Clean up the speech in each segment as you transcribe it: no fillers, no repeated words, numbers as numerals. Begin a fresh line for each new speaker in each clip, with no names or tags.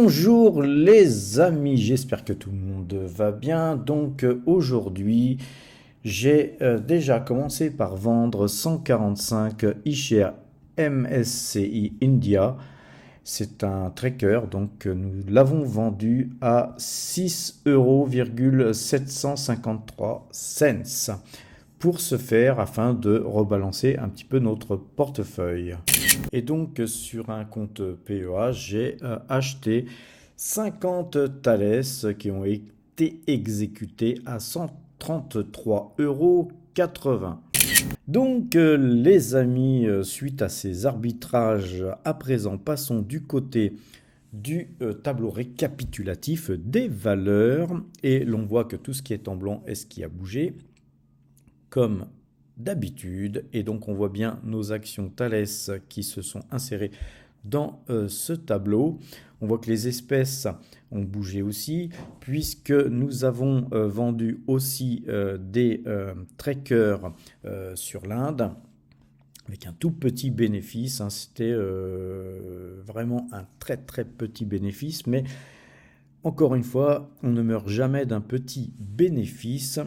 Bonjour les amis, j'espère que tout le monde va bien. Donc aujourd'hui, j'ai déjà commencé par vendre 145 iShares MSCI India. C'est un tracker, donc nous l'avons vendu à 6,753 €. Pour ce faire, afin de rebalancer un petit peu notre portefeuille. Et donc sur un compte PEA, j'ai acheté 50 Thales qui ont été exécutés à 133,80 €. Donc les amis, suite à ces arbitrages, à présent passons du côté du tableau récapitulatif des valeurs. Et l'on voit que tout ce qui est en blanc est ce qui a bougé, comme d'habitude. Et donc on voit bien nos actions Thales qui se sont insérées dans ce tableau. On voit que les espèces ont bougé aussi, puisque nous avons vendu aussi des trackers sur l'Inde, avec un tout petit bénéfice. C'était vraiment un très très petit bénéfice, mais encore une fois, on ne meurt jamais d'un petit bénéfice.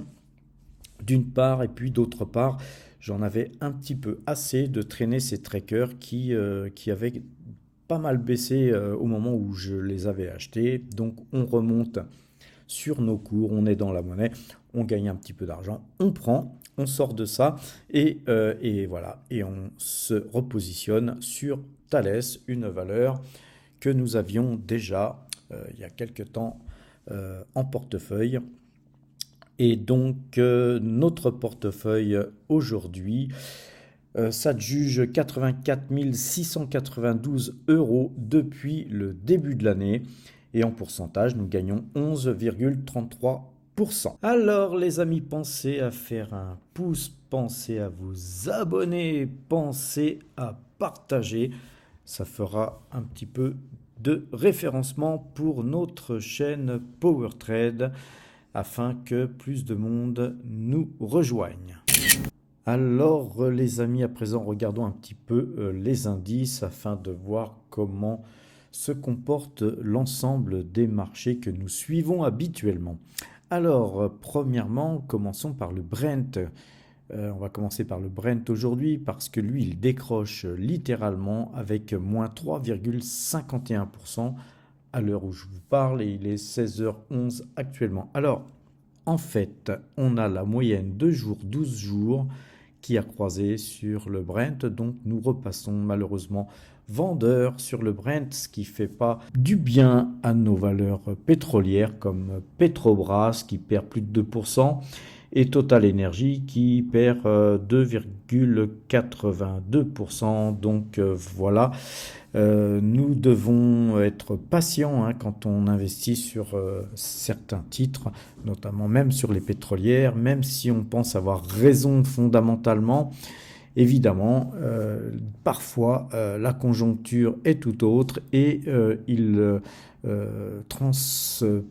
D'une part, et puis d'autre part, j'en avais un petit peu assez de traîner ces trackers qui avaient pas mal baissé au moment où je les avais achetés. Donc on remonte sur nos cours, on est dans la monnaie, on gagne un petit peu d'argent, on prend, on sort de ça et voilà. Et on se repositionne sur Thales, une valeur que nous avions déjà il y a quelques temps en portefeuille. Et donc notre portefeuille aujourd'hui s'adjuge 84 692 € depuis le début de l'année. Et en pourcentage, nous gagnons 11,33%. Alors les amis, pensez à faire un pouce, pensez à vous abonner, pensez à partager. Ça fera un petit peu de référencement pour notre chaîne PowerTrade, afin que plus de monde nous rejoigne. Alors les amis, à présent regardons un petit peu les indices afin de voir comment se comporte l'ensemble des marchés que nous suivons habituellement. Alors premièrement, commençons par le Brent. On va commencer par le Brent aujourd'hui parce que lui, il décroche littéralement avec moins 3,51% à l'heure où je vous parle, et il est 16h11 actuellement. Alors, en fait, on a la moyenne de jours, 12 jours, qui a croisé sur le Brent. Donc, nous repassons malheureusement vendeur sur le Brent, ce qui ne fait pas du bien à nos valeurs pétrolières comme Petrobras qui perd plus de 2%. Et Total Energy qui perd 2,82%. Donc voilà, nous devons être patients quand on investit sur certains titres, notamment même sur les pétrolières, même si on pense avoir raison fondamentalement. Évidemment, parfois la conjoncture est tout autre et il transparaît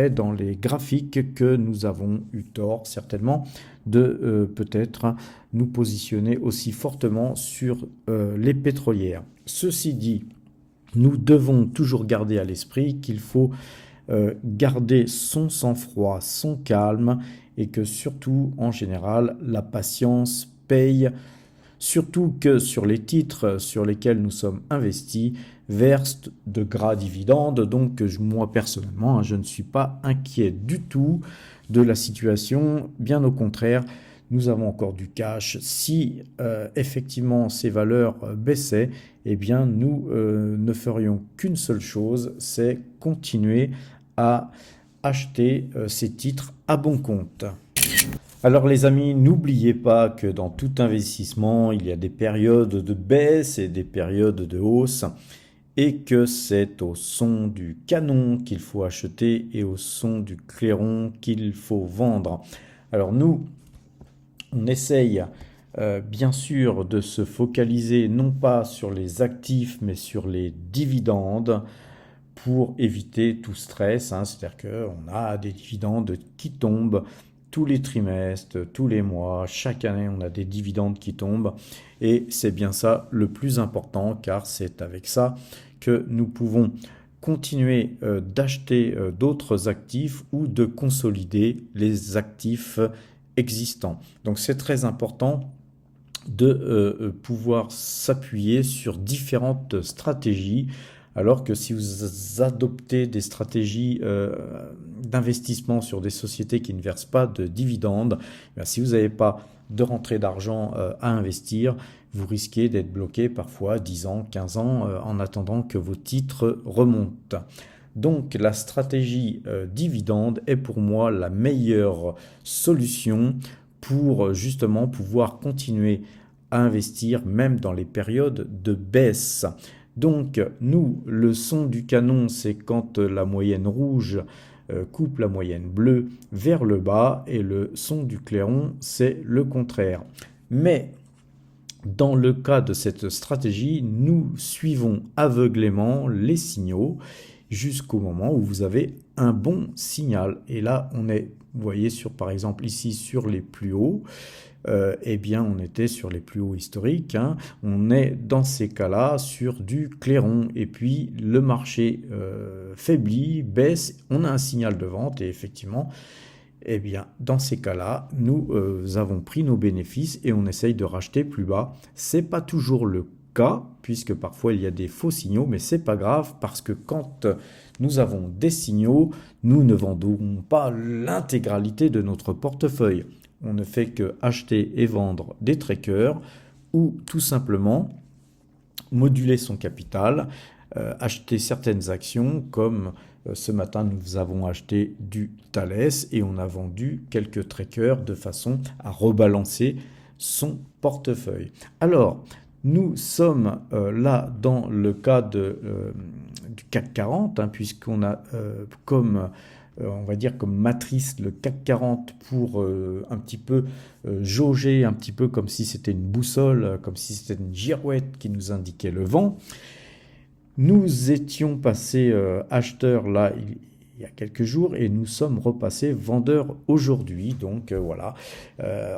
dans les graphiques que nous avons eu tort certainement de peut-être nous positionner aussi fortement sur les pétrolières. Ceci dit, nous devons toujours garder à l'esprit qu'il faut garder son sang-froid, son calme, et que surtout, en général, la patience paye. Surtout que sur les titres sur lesquels nous sommes investis versent de gras dividendes. Donc moi personnellement, je ne suis pas inquiet du tout de la situation. Bien au contraire, nous avons encore du cash. Si effectivement ces valeurs baissaient, eh bien nous ne ferions qu'une seule chose, c'est continuer à acheter ces titres à bon compte. Alors les amis, n'oubliez pas que dans tout investissement, il y a des périodes de baisse et des périodes de hausse, et que c'est au son du canon qu'il faut acheter et au son du clairon qu'il faut vendre. Alors nous, on essaye bien sûr de se focaliser non pas sur les actifs mais sur les dividendes pour éviter tout stress. C'est-à-dire qu'on a des dividendes qui tombent tous les trimestres, tous les mois, chaque année, on a des dividendes qui tombent. Et c'est bien ça le plus important, car c'est avec ça que nous pouvons continuer d'acheter d'autres actifs ou de consolider les actifs existants. Donc c'est très important de pouvoir s'appuyer sur différentes stratégies, alors que si vous adoptez des stratégies d'investissement sur des sociétés qui ne versent pas de dividendes, si vous n'avez pas de rentrée d'argent à investir, vous risquez d'être bloqué parfois 10 ans, 15 ans en attendant que vos titres remontent. Donc la stratégie dividende est pour moi la meilleure solution pour justement pouvoir continuer à investir même dans les périodes de baisse. Donc nous, le son du canon, c'est quand la moyenne rouge coupe la moyenne bleue vers le bas, et le son du clairon, c'est le contraire. Mais dans le cas de cette stratégie, nous suivons aveuglément les signaux jusqu'au moment où vous avez un bon signal. Et là, on est, vous voyez, par exemple ici sur les plus hauts, eh bien on était sur les plus hauts historiques, hein. On est dans ces cas-là sur du clairon, et puis le marché faiblit, baisse, on a un signal de vente, et effectivement, eh bien dans ces cas-là, nous avons pris nos bénéfices et on essaye de racheter plus bas. C'est pas toujours le cas, puisque parfois il y a des faux signaux, mais c'est pas grave, parce que quand nous avons des signaux, nous ne vendons pas l'intégralité de notre portefeuille. On ne fait que acheter et vendre des trackers, ou tout simplement moduler son capital, acheter certaines actions, comme ce matin nous avons acheté du Thales et on a vendu quelques trackers de façon à rebalancer son portefeuille. Alors, nous sommes là dans le cas du CAC 40, hein, puisqu'on a on va dire comme matrice le CAC 40 pour un petit peu jauger, un petit peu comme si c'était une boussole, comme si c'était une girouette qui nous indiquait le vent. Nous étions passés acheteurs là il y a quelques jours, et nous sommes repassés vendeurs aujourd'hui. Donc voilà,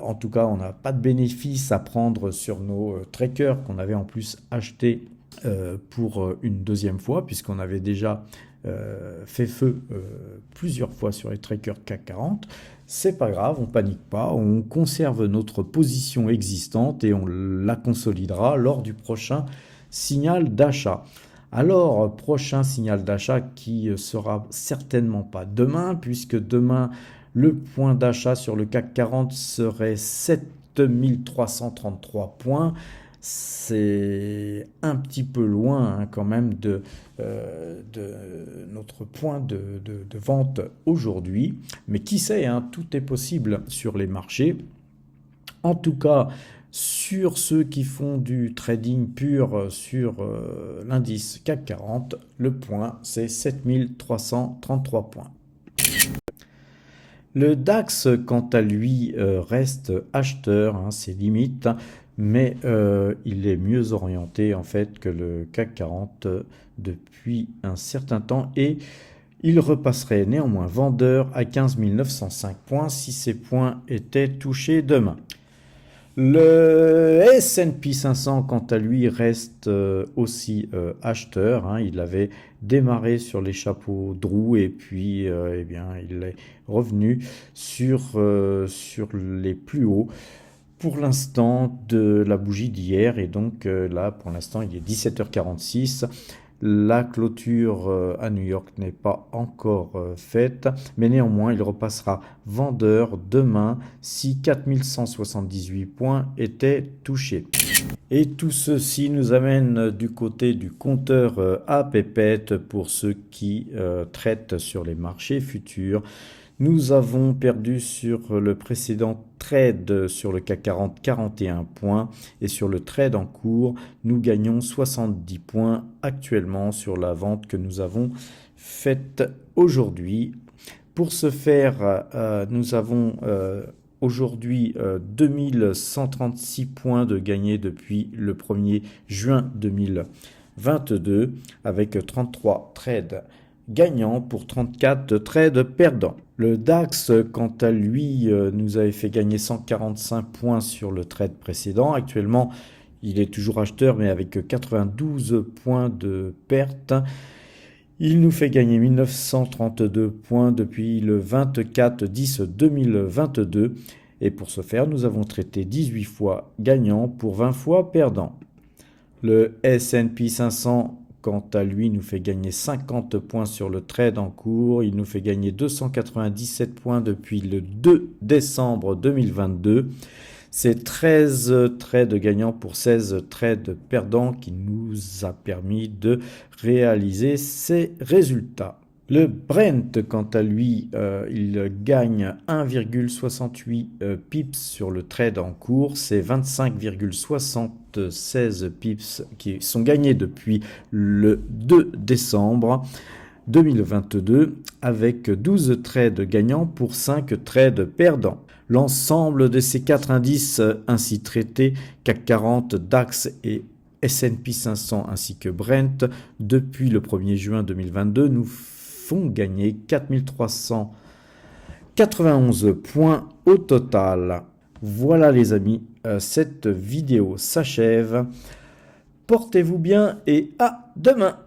en tout cas on n'a pas de bénéfice à prendre sur nos trackers qu'on avait en plus achetés pour une deuxième fois, puisqu'on avait déjà fait feu plusieurs fois sur les trackers CAC 40. C'est pas grave, on panique pas, on conserve notre position existante et on la consolidera lors du prochain signal d'achat. Alors, prochain signal d'achat qui sera certainement pas demain, puisque demain, le point d'achat sur le CAC 40 serait 7333 points. C'est un petit peu loin, hein, quand même de notre point de vente aujourd'hui. Mais qui sait, hein, tout est possible sur les marchés. En tout cas, sur ceux qui font du trading pur sur l'indice CAC 40, le point c'est 7333 points. Le DAX, quant à lui, reste acheteur, hein, c'est limite, mais il est mieux orienté en fait que le CAC 40 depuis un certain temps, et il repasserait néanmoins vendeur à 15 905 points si ces points étaient touchés demain. Le S&P 500, quant à lui, reste aussi acheteur, hein. Il avait démarré sur les chapeaux de roue, et puis eh bien, il est revenu sur les plus hauts pour l'instant de la bougie d'hier, et donc là pour l'instant il est 17h46. La clôture à New York n'est pas encore faite, mais néanmoins il repassera vendeur demain si 4178 points étaient touchés. Et tout ceci nous amène du côté du compteur à pépette pour ceux qui traitent sur les marchés futurs. Nous avons perdu sur le précédent trade sur le CAC 40 41 points, et sur le trade en cours, nous gagnons 70 points actuellement sur la vente que nous avons faite aujourd'hui. Pour ce faire, nous avons aujourd'hui 2136 points de gagnés depuis le 1er juin 2022, avec 33 trades gagnants pour 34 trades perdants. Le DAX, quant à lui, nous avait fait gagner 145 points sur le trade précédent. Actuellement, il est toujours acheteur, mais avec 92 points de perte. Il nous fait gagner 1932 points depuis le 24-10-2022. Et pour ce faire, nous avons traité 18 fois gagnant pour 20 fois perdant. Le S&P 500, quant à lui, nous fait gagner 50 points sur le trade en cours. Il nous fait gagner 297 points depuis le 2 décembre 2022. C'est 13 trades gagnants pour 16 trades perdants qui nous a permis de réaliser ces résultats. Le Brent, quant à lui, il gagne 1,68 pips sur le trade en cours. C'est 25,76 pips qui sont gagnés depuis le 2 décembre 2022 avec 12 trades gagnants pour 5 trades perdants. L'ensemble de ces 4 indices ainsi traités, CAC 40, DAX et S&P 500 ainsi que Brent, depuis le 1er juin 2022, nous font gagner 4391 points au total. Voilà les amis, cette vidéo s'achève. Portez-vous bien et à demain!